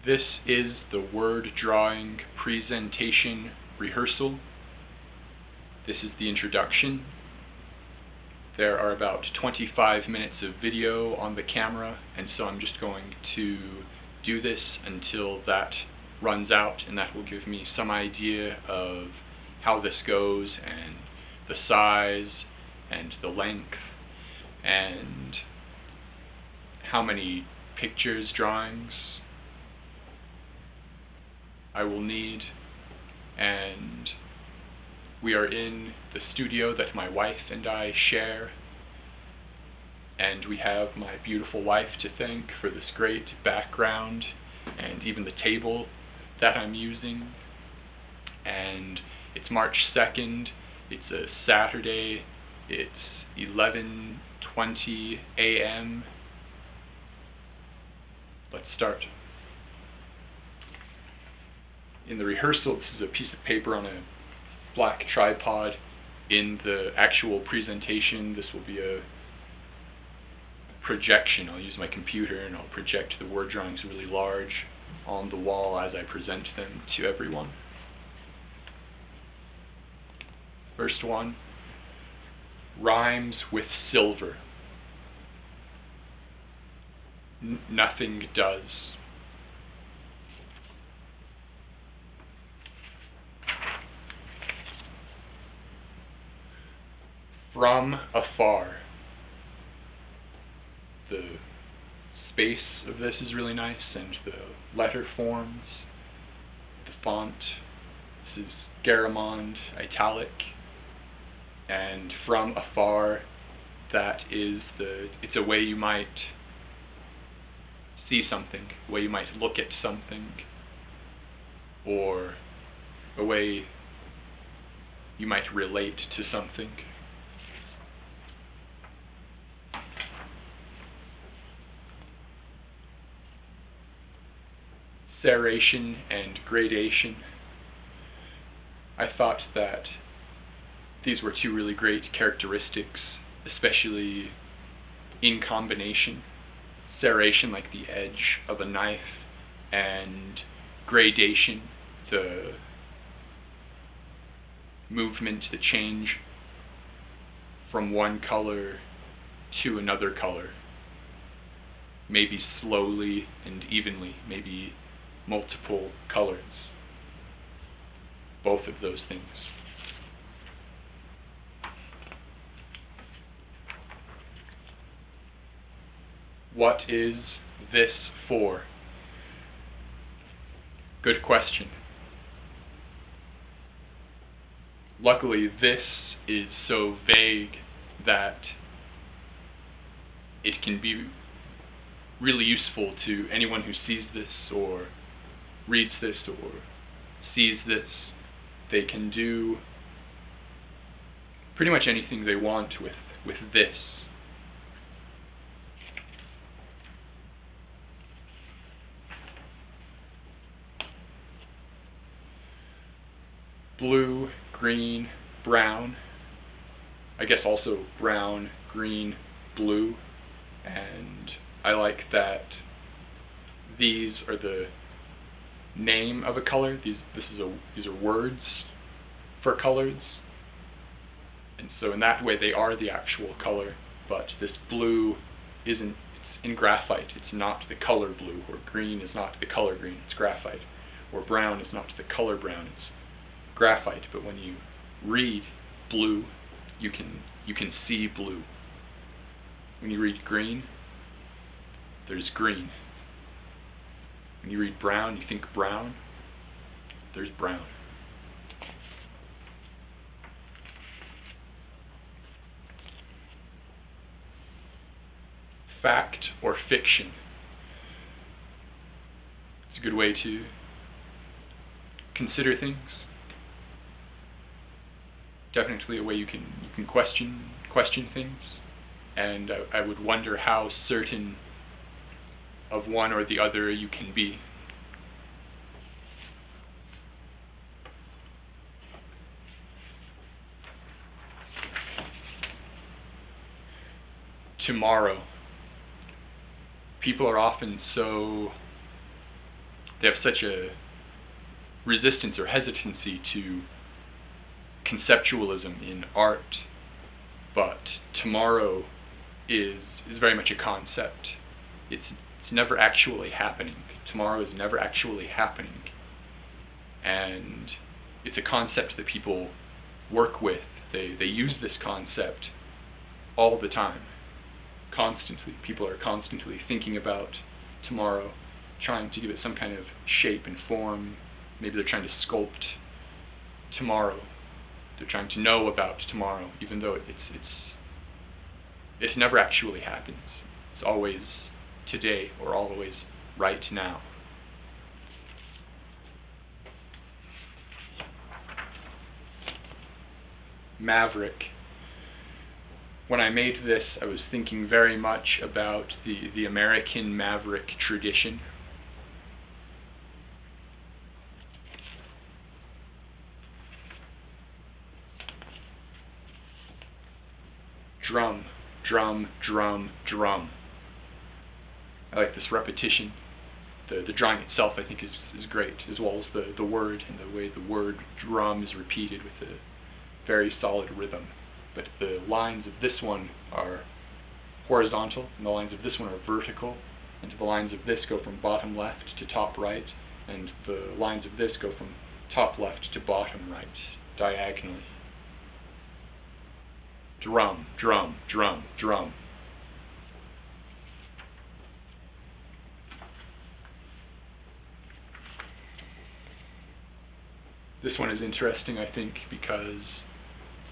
This is the word drawing presentation rehearsal. This is the introduction. There are about 25 minutes of video on the camera, and so I'm just going to do this until that runs out, and that will give me some idea of how this goes, and the size, and the length, and how many pictures, drawings I will need. And we are in the studio that my wife and I share, and we have my beautiful wife to thank for this great background and even the table that I'm using. And it's March 2nd, it's a Saturday, it's 11:20 a.m. Let's start. In the rehearsal, this is a piece of paper on a black tripod. In the actual presentation, this will be a projection. I'll use my computer and I'll project the word drawings really large on the wall as I present them to everyone. First one, rhymes with silver. Nothing does. From afar. The space of this is really nice, and the letter forms, the font. This is Garamond italic, and from afar, that is it's a way you might see something, a way you might look at something, or a way you might relate to something. Serration and gradation. I thought that these were two really great characteristics, especially in combination. Serration, like the edge of a knife, and gradation, the movement, the change from one color to another color, maybe slowly and evenly, maybe multiple colors. Both of those things. What is this for? Good question. Luckily, this is so vague that it can be really useful to anyone who sees this or reads this or sees this. They can do pretty much anything they want with this. Blue, green, brown. I guess also brown, green, blue. And I like that these are the name of a color. These are words for colors, and so in that way they are the actual color. But this blue isn't. It's in graphite. It's not the color blue. Or green is not the color green. It's graphite. Or brown is not the color brown. It's graphite. But when you read blue, you can see blue. When you read green, there's green. When you read brown, you think brown, there's brown. Fact or fiction. It's a good way to consider things. Definitely a way you can question things, and I would wonder how certain of one or the other you can be. Tomorrow. People are often so they have such a resistance or hesitancy to conceptualism in art, but tomorrow is very much a concept. It's never actually happening. Tomorrow is never actually happening. And it's a concept that people work with. They use this concept all the time, constantly. People are constantly thinking about tomorrow, trying to give it some kind of shape and form. Maybe they're trying to sculpt tomorrow. They're trying to know about tomorrow, even though it never actually happens. It's always today, or always right now. Maverick. When I made this, I was thinking very much about the American Maverick tradition. Drum, drum, drum, drum. I like this repetition. The drawing itself, I think, is great, as well as the word, and the way the word drum is repeated with a very solid rhythm. But the lines of this one are horizontal, and the lines of this one are vertical, and the lines of this go from bottom left to top right, and the lines of this go from top left to bottom right, diagonally. Drum, drum, drum, drum. This one is interesting, I think, because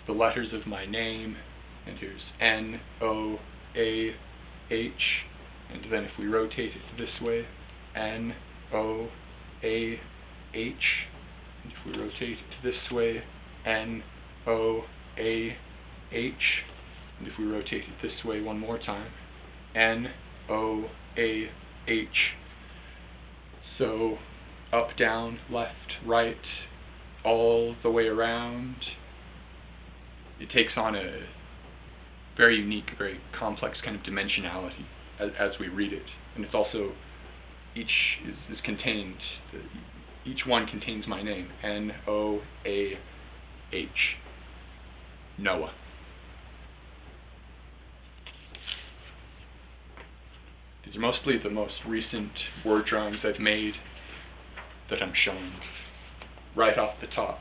the letters of my name, and here's N, O, A, H, and then if we rotate it this way, N, O, A, H, and if we rotate it this way, N, O, A, H, and if we rotate it this way one more time, N, O, A, H. So up, down, left, right, all the way around. It takes on a very unique, very complex kind of dimensionality as we read it. And it's also, each is contained, each one contains my name, N-O-A-H, Noah. These are mostly the most recent word drawings I've made that I'm showing right off the top.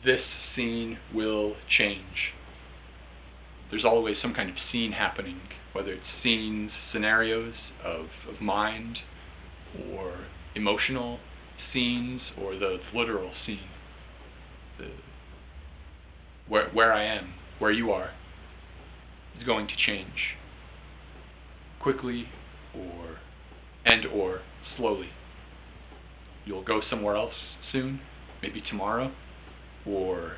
This scene will change. There's always some kind of scene happening, whether it's scenes, scenarios of mind, or emotional scenes, or the literal scene. Where I am, where you are, is going to change. Quickly, or slowly. You'll go somewhere else soon, maybe tomorrow, or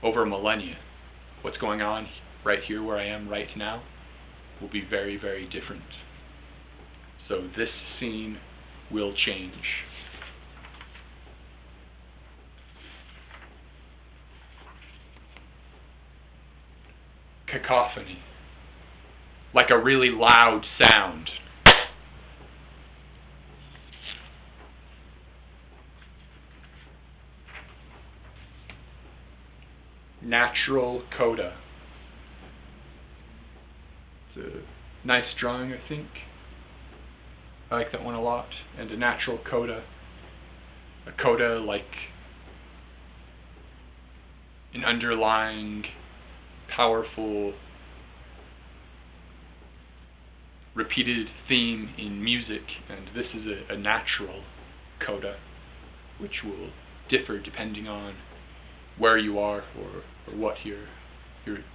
over millennia. What's going on right here where I am right now will be very, very different. So this scene will change. Cacophony. Like a really loud sound. Natural coda. It's a nice drawing, I think. I like that one a lot. And a natural coda. A coda like an underlying, powerful, repeated theme in music, and this is a natural coda, which will differ depending on where you are, or what you're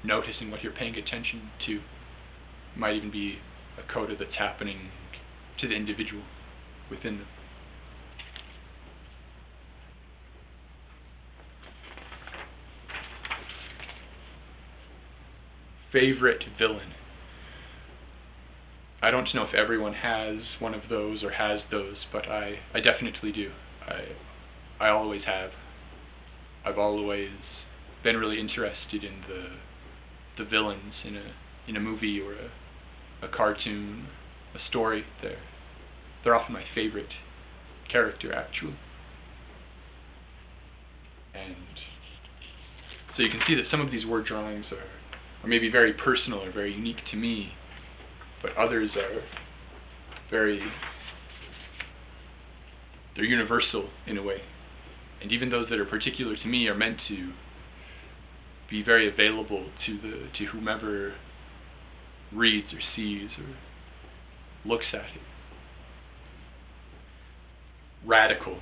noticing, what you're paying attention to. It might even be a coda that's happening to the individual within them. Favorite villain. I don't know if everyone has one of those or has those, but I definitely do. I always have. I've always been really interested in the villains in a movie or a cartoon, a story. they're often my favorite character, actually. And so you can see that some of these word drawings are maybe very personal or very unique to me, but others are they're universal in a way. And even those that are particular to me are meant to be very available to whomever reads or sees or looks at it. Radical.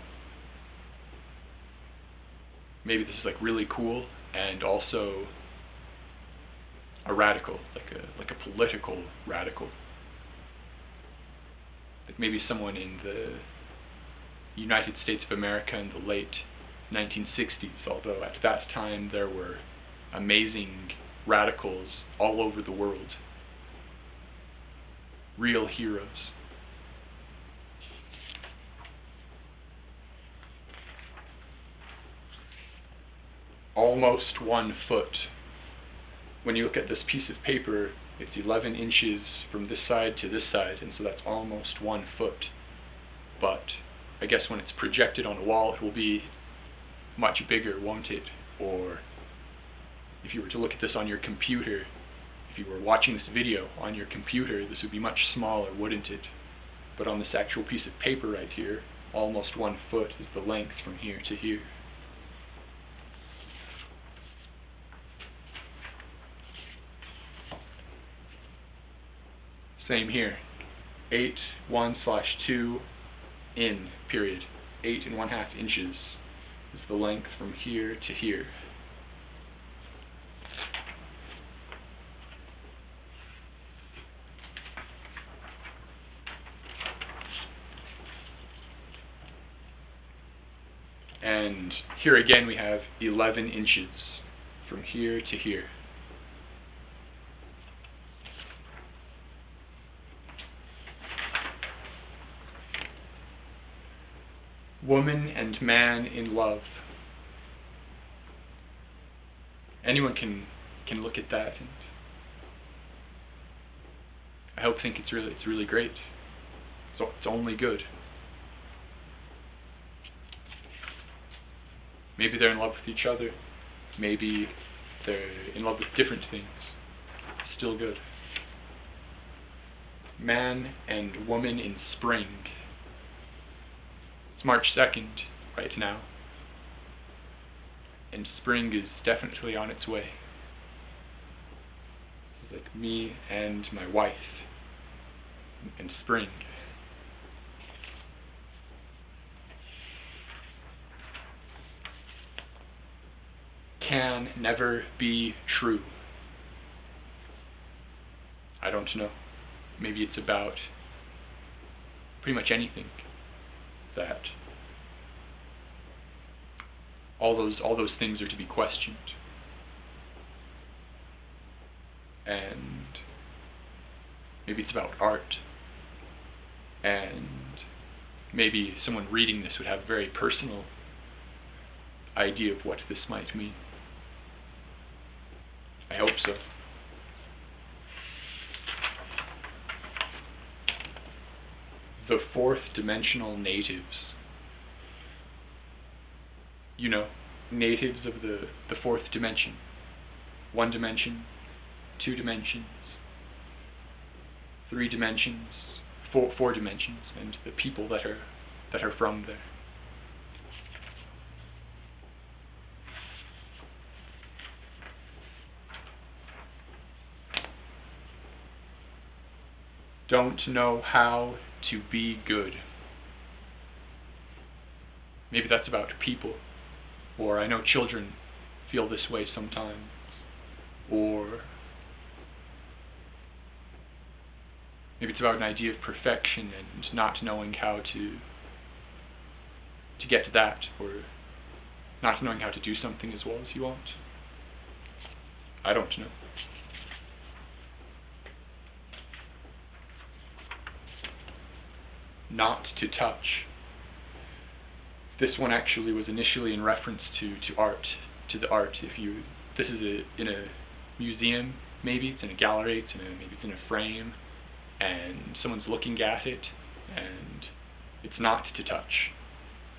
Maybe this is like really cool, and also a radical, like a political radical. Like maybe someone in the United States of America in the late 1960s, although at that time there were amazing radicals all over the world. Real heroes. Almost 1 foot. When you look at this piece of paper, it's 11 inches from this side to this side, and so that's almost 1 foot. But I guess when it's projected on a wall, it will be much bigger, won't it? Or if you were to look at this on your computer, if you were watching this video on your computer, this would be much smaller, wouldn't it? But on this actual piece of paper right here, almost 1 foot is the length from here to here. Same here. 8, 1/2 in, period. 8 1/2 inches is the length from here to here. And here again we have 11 inches from here to here. Woman and man in love. Anyone can look at that, and I think it's really great. So it's only good. Maybe they're in love with each other. Maybe they're in love with different things. Still good. Man and woman in spring. It's March 2nd right now, and spring is definitely on its way. It's like me and my wife in spring. Can never be true. I don't know. Maybe it's about pretty much anything. That all those things are to be questioned, and maybe it's about art, and maybe someone reading this would have a very personal idea of what this might mean. I hope so. The fourth dimensional natives. You know, natives of the fourth dimension. 1 dimension, 2 dimensions, 3 dimensions, 4 dimensions, and the people that are from there. Don't know how to be good. Maybe that's about people, or I know children feel this way sometimes, or maybe it's about an idea of perfection and not knowing how to get to that, or not knowing how to do something as well as you want. I don't know. Not to touch. This one actually was initially in reference to art, to the art. This is in a museum, maybe it's in a gallery, maybe it's in a frame, and someone's looking at it, and it's not to touch.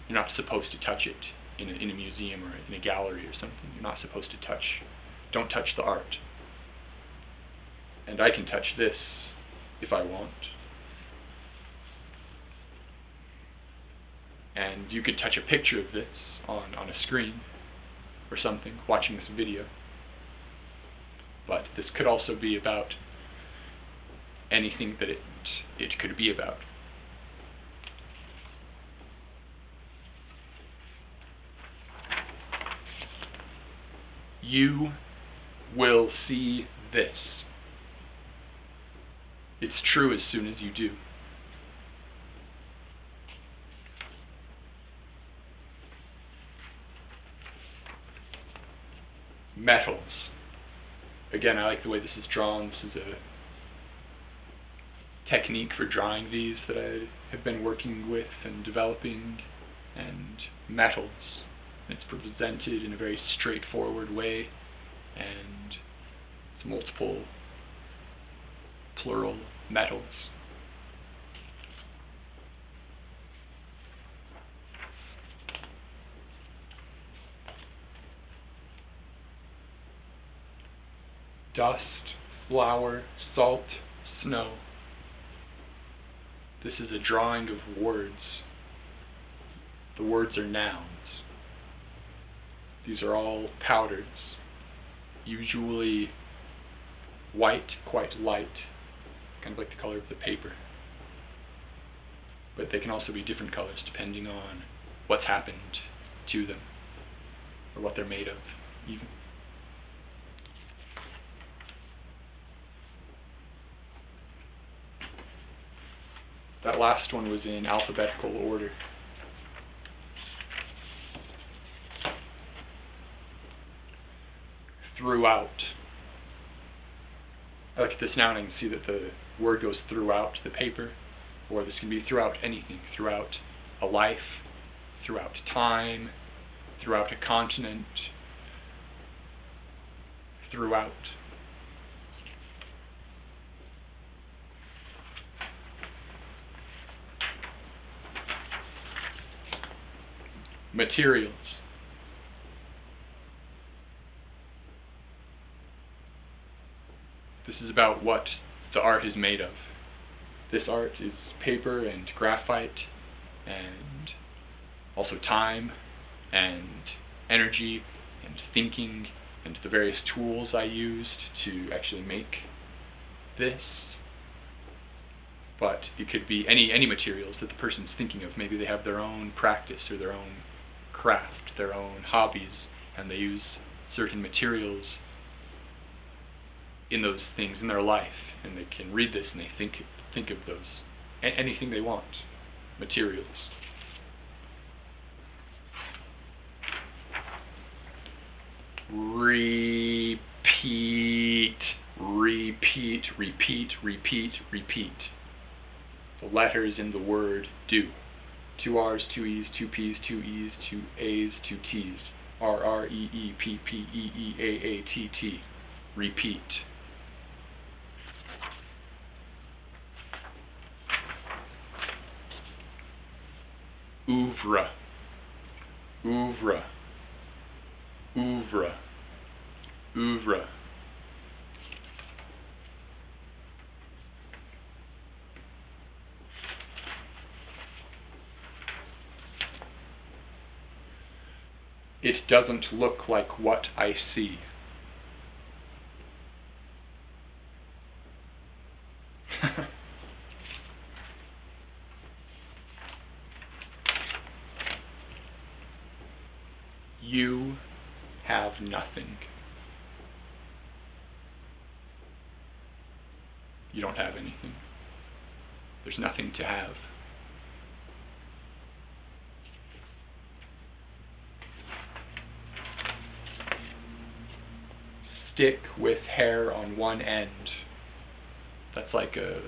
You're not supposed to touch it in a museum or in a gallery or something. You're not supposed to touch. Don't touch the art. And I can touch this if I want. And you could touch a picture of this on a screen or something, watching this video. But this could also be about anything that it could be about. You will see this. It's true as soon as you do. Metals. Again, I like the way this is drawn. This is a technique for drawing these that I have been working with and developing. And metals. It's presented in a very straightforward way, and it's multiple plural metals. Dust, flour, salt, snow. This is a drawing of words. The words are nouns. These are all powders, usually white, quite light, kind of like the color of the paper. But they can also be different colors depending on what's happened to them, or what they're made of, even. That last one was in alphabetical order. Throughout. I look at this now and I can see that the word goes throughout the paper, or this can be throughout anything, throughout a life, throughout time, throughout a continent, throughout. Materials. This is about what the art is made of. This art is paper and graphite, and also time, and energy, and thinking, and the various tools I used to actually make this. But it could be any materials that the person's thinking of. Maybe they have their own practice or their own craft, their own hobbies, and they use certain materials in those things in their life, and they can read this and they think of those, anything they want, materials. Repeat, repeat, repeat, repeat, repeat. The letters in the word do. 2 R's, 2 E's, 2 P's, 2 E's, 2 A's, 2 T's. R-R-E-E-P-P-E-E-A-A-T-T. Repeat. Oeuvre. Oeuvre. Oeuvre. Oeuvre. It doesn't look like what I see. You have nothing. You don't have anything. There's nothing to have. Stick with hair on one end. That's like a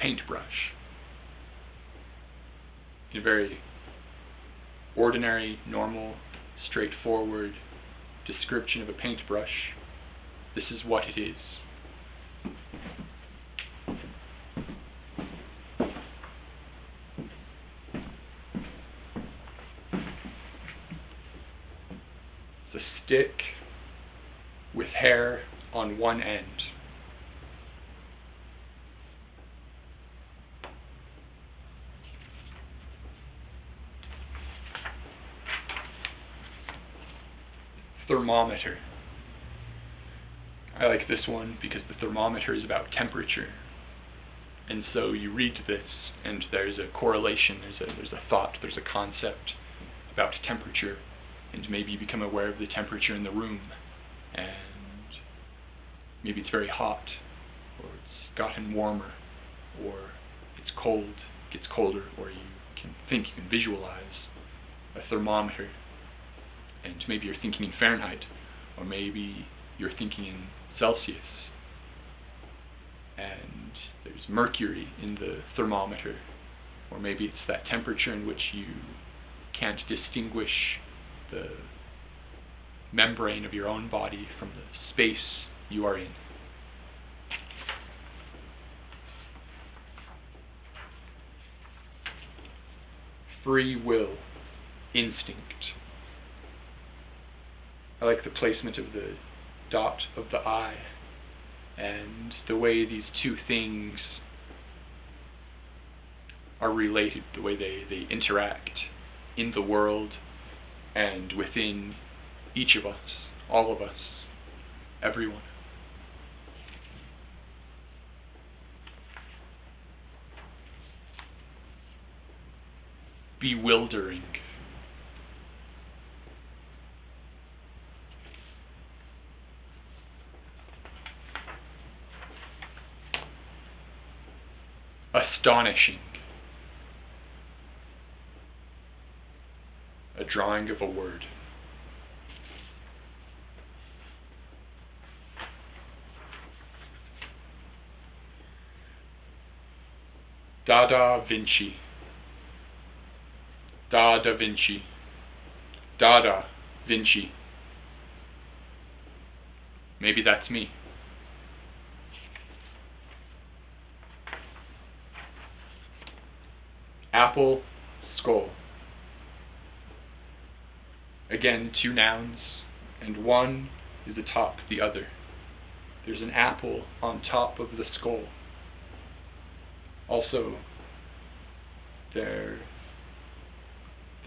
paintbrush. In a very ordinary, normal, straightforward description of a paintbrush, this is what it is. a stick with hair on one end. Thermometer. I like this one because the thermometer is about temperature. And so you read this, and there's a correlation, there's a thought, there's a concept about temperature, and maybe you become aware of the temperature in the room, and maybe it's very hot, or it's gotten warmer, or it's cold, it gets colder, or you can visualize a thermometer, and maybe you're thinking in Fahrenheit, or maybe you're thinking in Celsius, and there's mercury in the thermometer, or maybe it's that temperature in which you can't distinguish the membrane of your own body from the space you are in. Free will, instinct. I like the placement of the dot of the I, and the way these two things are related, the way they interact in the world and within each of us, all of us, everyone. Bewildering. Astonishing. A drawing of a word. Da Vinci. Da Vinci. Da Vinci. Maybe that's me. Apple, skull. Again, two nouns, and one is atop the other. There's an apple on top of the skull. Also, there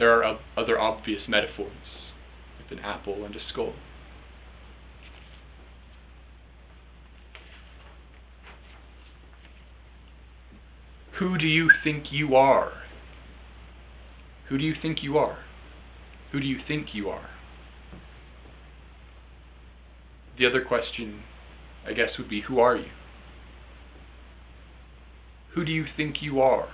are other obvious metaphors with an apple and a skull. Who do you think you are? Who do you think you are? Who do you think you are? The other question, I guess, would be, who are you? Who do you think you are?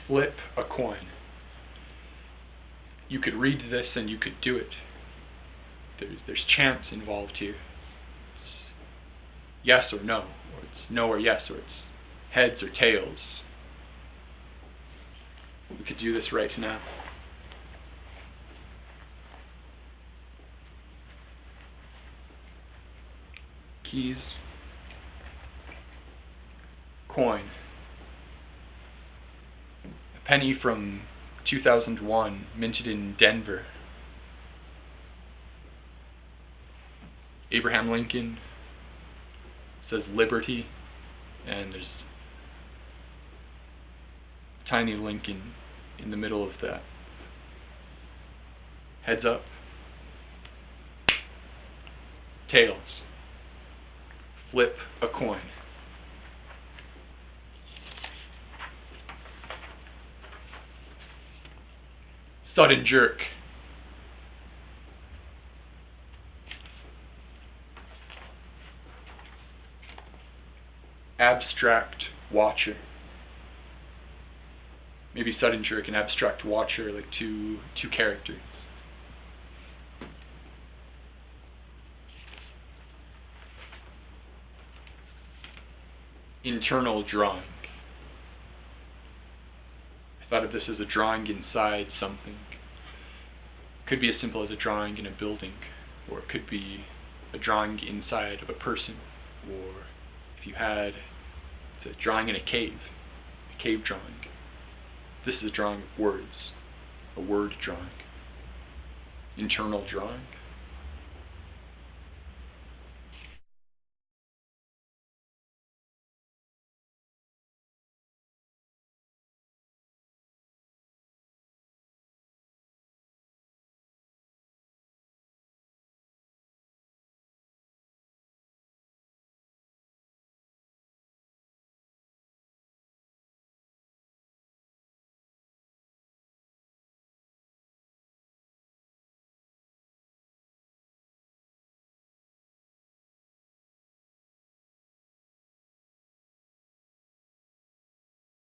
Flip a coin. You could read this and you could do it. There's chance involved here. It's yes or no, or it's no or yes, or it's heads or tails. We could do this right now. Keys. Coin. A penny from 2001, minted in Denver. Abraham Lincoln says liberty, and there's a tiny Lincoln in the middle of that. Heads up. Tails. Flip a coin. Sudden jerk. Abstract watcher. Maybe sudden jerk and abstract watcher, like two characters. Internal drawing. I thought of this as a drawing inside something. Could be as simple as a drawing in a building, or it could be a drawing inside of a person, or if you had a drawing in a cave drawing. This is a drawing of words, a word drawing, internal drawing.